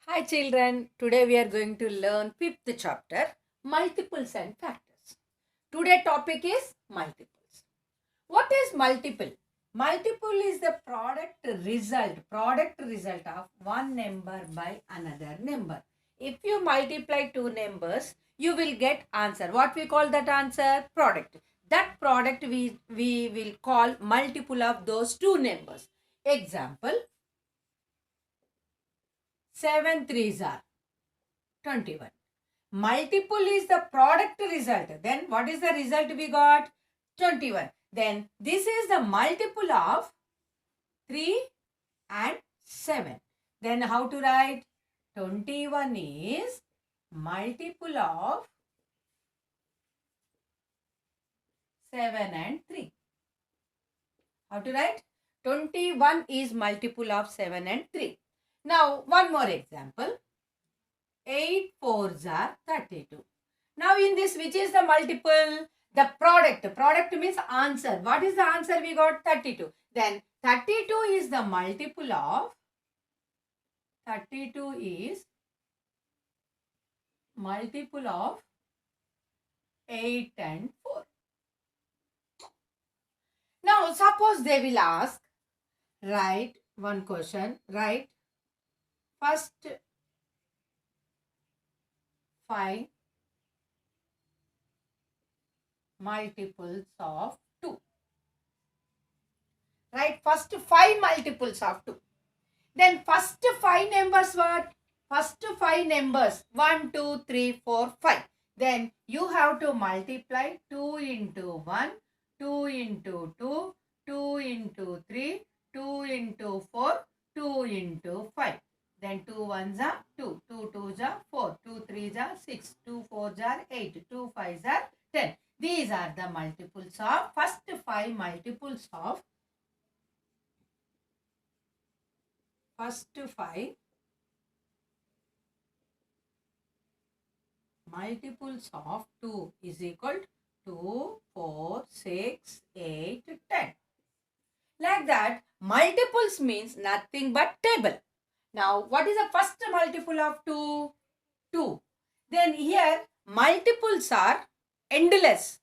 Hi children, today we are going to learn fifth chapter, multiples and factors. Today topic is multiples. What is multiple? Multiple is the product result of one number by another number. If you multiply two numbers, you will get answer. What we call that answer? Product. That product we will call multiple of those two numbers. Example, 7 threes are 21. Multiple is the product result. Then what is the result we got? 21. Then this is the multiple of 3 and 7. Then how to write? 21 is multiple of 7 and 3. How to write? 21 is multiple of 7 and 3. Now one more example. 8 fours are 32. Now in this, which is the multiple? The product. Product means answer. What is the answer we got? 32. Then 32 is the multiple of 32 is multiple of 8 and 4. Now suppose they will ask, write one question, write first 5 multiples of 2. Right? First 5 multiples of 2. Then first 5 numbers what? First 5 numbers 1, 2, 3, 4, 5. Then you have to multiply 2 into 1, 2 into 2, 2 into 3, 2 into 4, 2 into 5. Then 2 ones are 2, 2 twos are 4, 2 threes are 6, 2 fours are 8, 2 fives are 10. These are the multiples of first 5 multiples of first 5 multiples of 2 is equal to 2, 4, 6, 8, 10. Like that, multiples means nothing but table. Now, what is the first multiple of 2? 2. Then here, multiples are endless.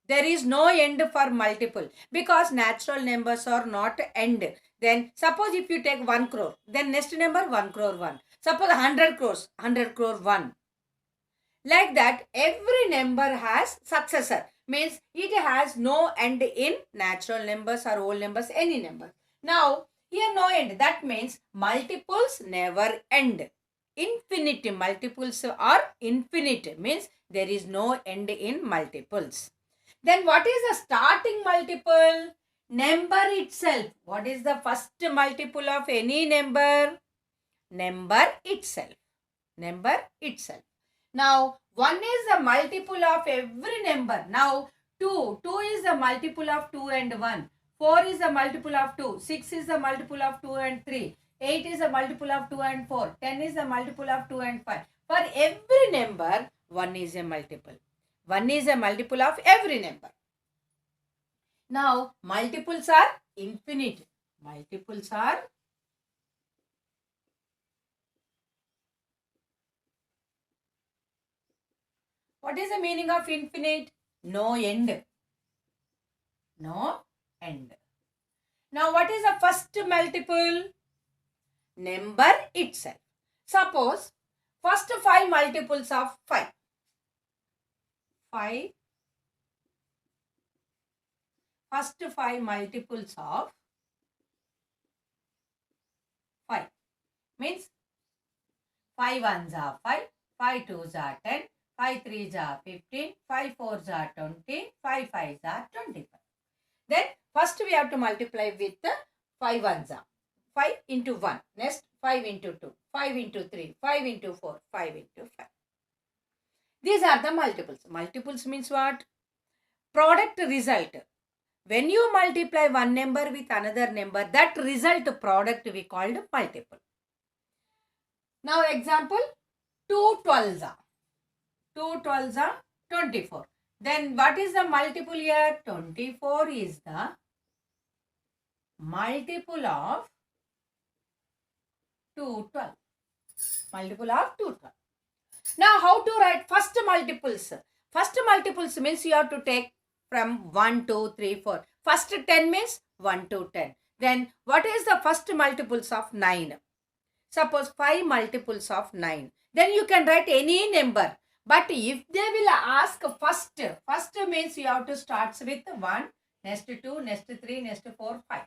There is no end for multiple because natural numbers are not end. Then suppose if you take 1 crore, then next number 1 crore 1. Suppose 100 crores, 100 crore 1. Like that, every number has successor. Means it has no end in natural numbers or whole numbers, any number. Now, here no end. That means multiples never end. Infinite multiples are infinite. Means there is no end in multiples. Then what is the starting multiple? Number itself. What is the first multiple of any number? Number itself. Number itself. Now, 1 is the multiple of every number. Now, 2. 2 is the multiple of 2 and 1. 4 is the multiple of 2. 6 is the multiple of 2 and 3. 8 is the multiple of 2 and 4. 10 is the multiple of 2 and 5. For every number, 1 is a multiple. 1 is a multiple of every number. Now, multiples are infinite. Multiples are what is the meaning of infinite? No end. No end. Now, what is the first multiple? Number itself. Suppose, first 5 multiples of 5. 5. First 5 multiples of 5. Means 5 ones are 5. 5 twos are 10. 5 threes are 15. 5 fours are 20. 5 fives are 25. Then first we have to multiply with the 5 ones are 5 into 1. Next 5 into 2. 5 into 3. 5 into 4. 5 into 5. These are the multiples. Multiples means what? Product result. When you multiply one number with another number, that result product we called multiple. Now example, 2 12s are 2 12s are 24. Then what is the multiple here? 24 is the multiple of 2 12. Multiple of 2. Now how to write first multiples? First multiples means you have to take from 1, 2, 3, 4. First 10 means 1 to 10. Then what is the first multiples of 9? Suppose 5 multiples of 9. Then you can write any number. But if they will ask first means you have to start with 1, next 2, next 3, next 4, 5.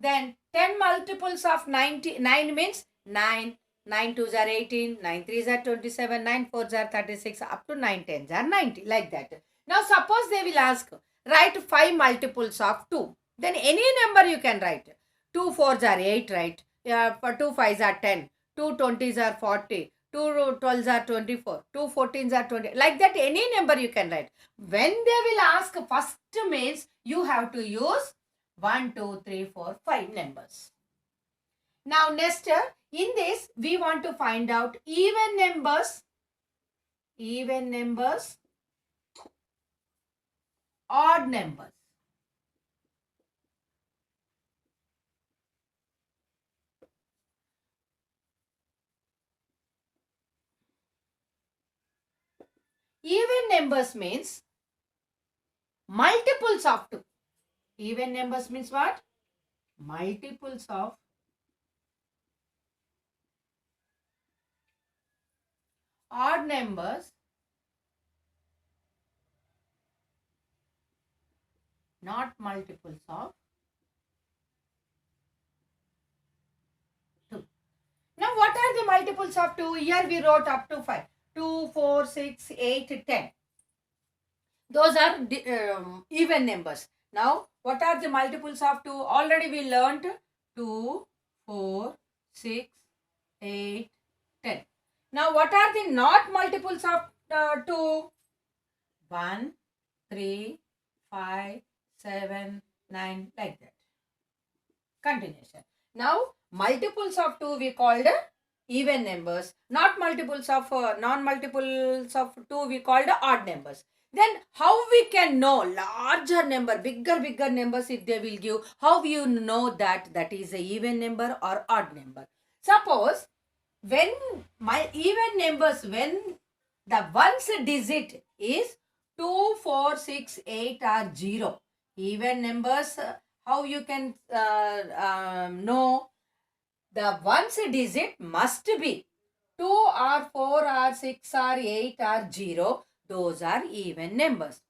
Then 10 multiples of 9 means 9. 9 2s are 18, 9 3s are 27, 9 4s are 36, up to 9 10s are 90, like that. Now suppose they will ask, write 5 multiples of 2. Then any number you can write. 2 4s are 8, right? For 2 5s are 10, 2 20s are 40, 2 12s are 24, 2 14s are 20. Like that, any number you can write. When they will ask first means you have to use 1, 2, 3, 4, 5 numbers. Now next, in this we want to find out even numbers, odd numbers. Even numbers means multiples of 2. Even numbers means what? Multiples of odd numbers, not multiples of 2. Now what are the multiples of 2? Here we wrote up to 5. 2, 4, 6, 8, 10. Those are even numbers. Now what are the multiples of 2? Already we learned 2, 4, 6, 8, 10. Now what are the not multiples of 2? 1, 3, 5, 7, 9, like that. Continuation. Now multiples of 2 we called even numbers. Not multiples of non-multiples of 2 we called odd numbers. Then how we can know larger number, bigger numbers if they will give? How you know that is a even number or odd number? Suppose when my even numbers, when the ones digit is 2, 4, 6, 8 or 0. Even numbers, how you can know? The ones digit must be 2 or 4 or 6 or 8 or 0. Those are even numbers.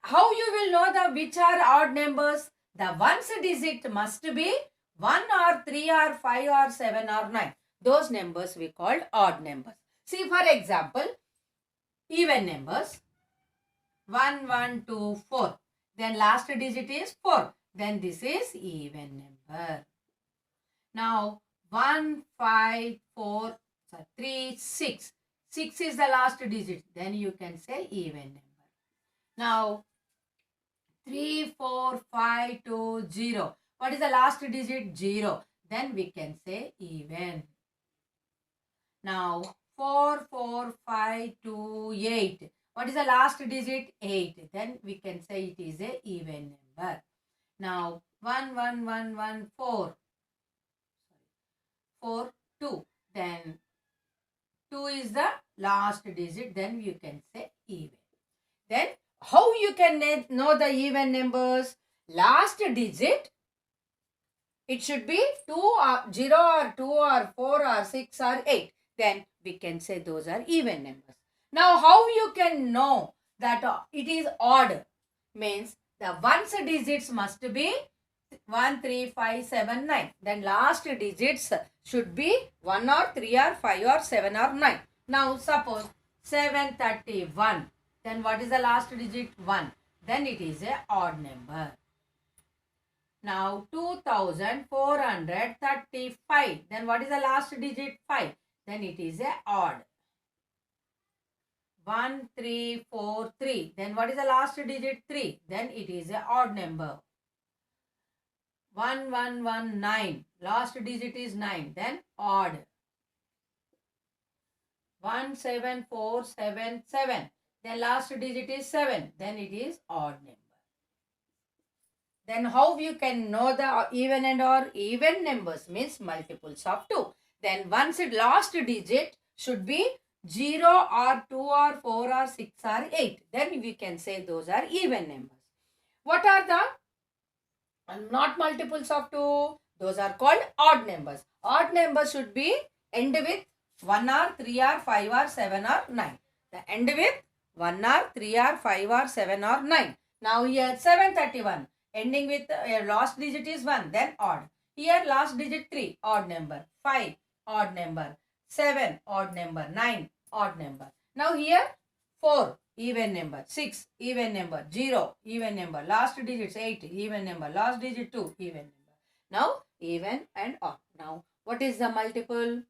How you will know the which are odd numbers? The ones digit must be 1 or 3 or 5 or 7 or 9. Those numbers we called odd numbers. See, for example, even numbers 1, 1, 2, 4. Then last digit is 4. Then this is even number. Now 1, 5, 4, 3, 6. 6 is the last digit. Then you can say even number. Now 3, 4, 5, 2, 0. What is the last digit? 0. Then we can say even. Now 4, 4, 5, 2, 8. What is the last digit? 8. Then we can say it is a even number. Now 1, 1, 1, 1, 4. 4, 2. Then 2 is the last digit. Then you can say even. Then how you can know the even numbers? Last digit, it should be 2 or 0 or 2 or 4 or 6 or 8. Then we can say those are even numbers. Now how you can know that it is odd? Means the ones digits must be 1, 3, 5, 7, 9. Then last digits should be 1 or 3 or 5 or 7 or 9. Now suppose 731. Then what is the last digit? 1. Then it is a odd number. Now 2435. Then what is the last digit? 5. Then it is a odd. 1343. Then what is the last digit? 3. Then it is a odd number. 1119. Last digit is 9. Then odd. 17477. Then last digit is 7. Then it is odd number. Then how you can know the even and or even numbers? Means multiples of 2. then once its last digit should be 0 or 2 or 4 or 6 or 8. Then we can say those are even numbers. What are the not multiples of 2? Those are called odd numbers. Odd numbers should be end with 1 or 3 or 5 or 7 or 9. The end with 1 or 3 or 5 or 7 or 9. Now here 731 ending with last digit is 1, then odd. Here last digit 3, odd number. 5, odd number. 7, odd number. 9, odd number. Now here 4, even number. 6, even number. 0, even number. Last digits 8, even number. Last digit 2, even number. Now even and odd. Now what is the multiple?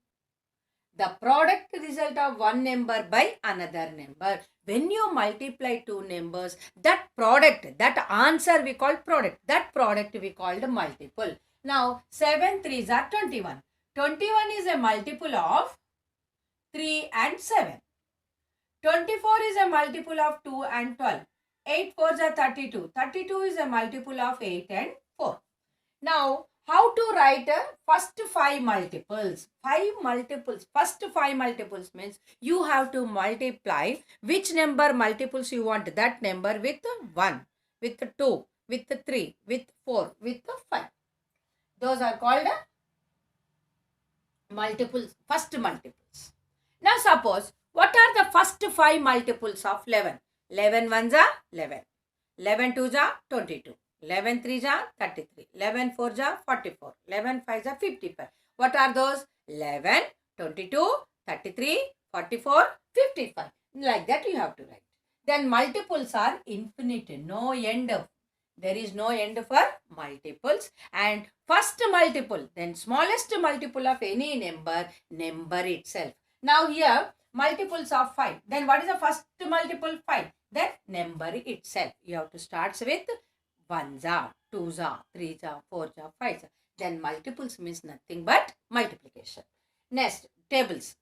The product result of one number by another number. When you multiply two numbers, that product, that answer we call product. That product we called multiple. Now 7 3s are 21. 21 is a multiple of 3 and 7. 24 is a multiple of 2 and 12. 8 4s are 32. 32 is a multiple of 8 and 4. Now, how to write a first 5 multiples? 5 multiples. First 5 multiples means you have to multiply which number multiples you want. That number with 1, with 2, with 3, with 4, with 5. Those are called multiples, first multiples. Now suppose, what are the first 5 multiples of 11? 11 ones are 11. 11 twos are 22. 11 3s are 33. 11 4s are 44. 11 5s are 55. What are those? 11, 22, 33, 44, 55. Like that you have to write. Then multiples are infinite. No end. There is no end for multiples. And first multiple, then smallest multiple of any number itself. Now here multiples of 5. Then what is the first multiple? 5. Then number itself. You have to start with 1s are, 2s are, 3s are, 4s are, 5s are. Then multiples means nothing but multiplication. Next, tables.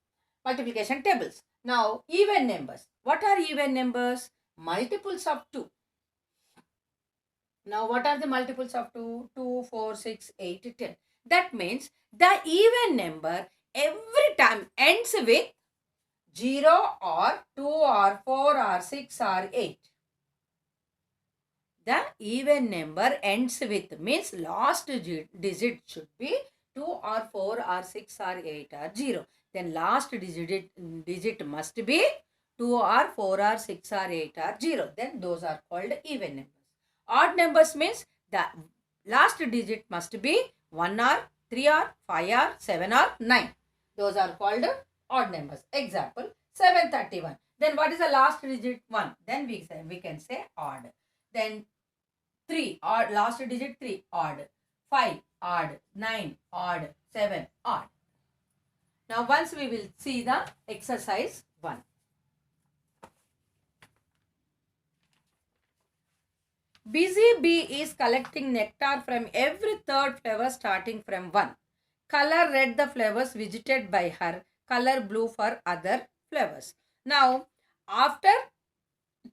Multiplication tables. Now, even numbers. What are even numbers? Multiples of 2. Now, what are the multiples of 2? 2, 4, 6, 8, 10. That means the even number every time ends with 0 or 2 or 4 or 6 or 8. The even number ends with means last digit should be 2 or 4 or 6 or 8 or 0. Then last digit must be 2 or 4 or 6 or 8 or 0. Then those are called even numbers. Odd numbers means the last digit must be 1 or 3 or 5 or 7 or 9. Those are called odd numbers. Example 731. Then what is the last digit? 1. Then we can say odd. Then 3, odd, last digit 3, odd. 5, odd. 9, odd. 7, odd. Now once we will see the exercise 1. Busy bee is collecting nectar from every third flower starting from 1. Color red the flowers visited by her. Color blue for other flowers. Now after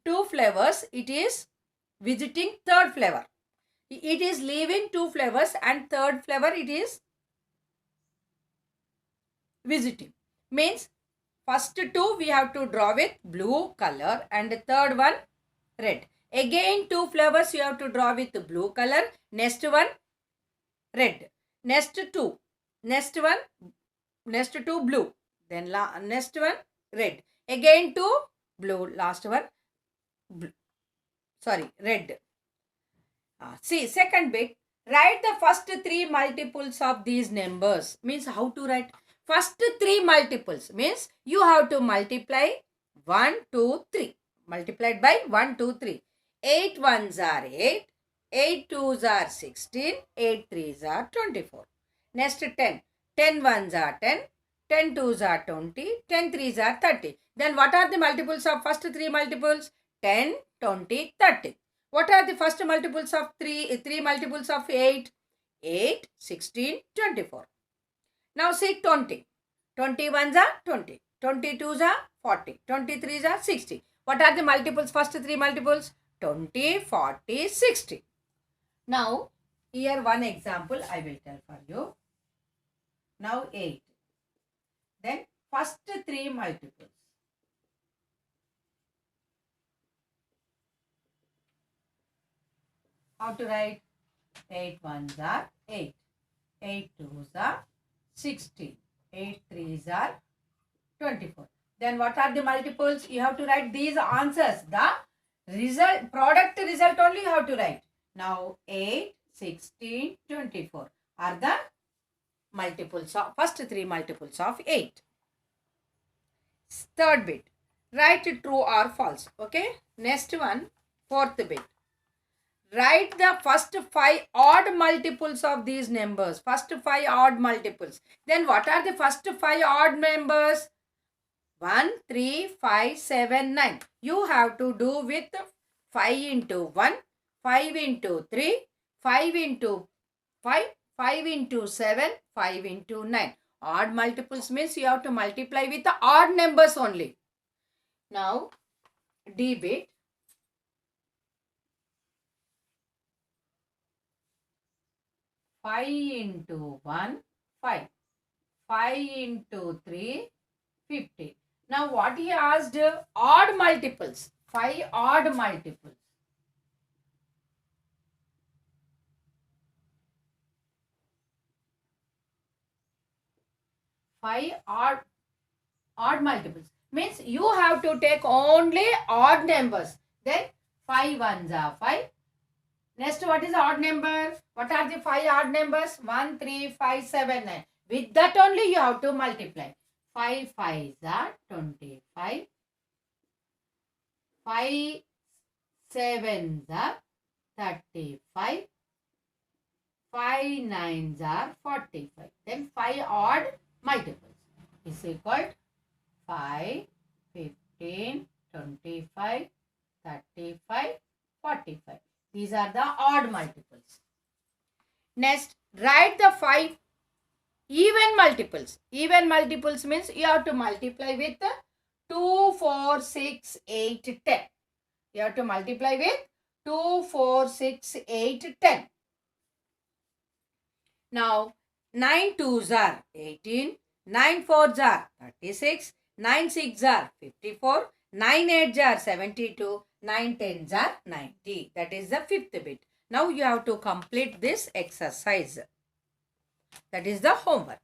2 flowers it is visiting third flower. It is leaving 2 flowers and third flower it is visiting. Means first 2 we have to draw with blue color and the third one red. Again 2 flowers you have to draw with blue color. Next one red. Next 2. Next 2 blue. Then next one red. Again 2 blue. Last one blue. Sorry, red. See, second bit. Write the first 3 multiples of these numbers. Means how to write? First 3 multiples means you have to multiply 1, 2, 3. Multiplied by 1, 2, 3. 8 1s are 8. 8 2s are 16. 8 3s are 24. Next 10. 10 1s are 10. 10 2s are 20. 10 3s are 30. Then what are the multiples of first 3 multiples? 10, 20, 30. What are the first multiples of 3? 3 multiples of 8? 8, 16, 24. Now see 20. 21s are 20. 22s are 40. 23s are 60. What are the multiples? First 3 multiples? 20, 40, 60. Now here one example I will tell for you. Now 8. first three multiples. How to write? 8 ones are 8. 8 twos are 16. 8 threes are 24. Then what are the multiples? You have to write these answers. The result, product result only you have to write. Now 8, 16, 24 are the multiples of first three multiples of 8. Third bit. Write true or false. Okay. Next one. Fourth bit. Write the first 5 odd multiples of these numbers. First 5 odd multiples. Then what are the first 5 odd numbers? 1, 3, 5, 7, 9. You have to do with 5 into 1, 5 into 3, 5 into 5, 5 into 7, 5 into 9. Odd multiples means you have to multiply with the odd numbers only. Now, D bit. 5 into 1, 5. 5 into 3, 50. Now what he asked? Odd multiples. 5 odd multiples. 5 odd multiples. Means you have to take only odd numbers. Then 5 ones are 5. Next, what is odd number? What are the 5 odd numbers? 1, 3, 5, 7, 9. With that only you have to multiply. 5 5s are 25. 5 7s are 35. 5 9s are 45. Then 5 odd multiples is equal to 5, 15, 25, 35, 45. These are the odd multiples. Next, write the 5 even multiples. Even multiples means you have to multiply with 2, 4, 6, 8, 10. You have to multiply with 2, 4, 6, 8, 10. Now, 9 twos are 18, 9 fours are 36, 9 six are 54, 9 eights are 72, 9 tens are 90. That is the fifth bit. Now you have to complete this exercise. That is the homework.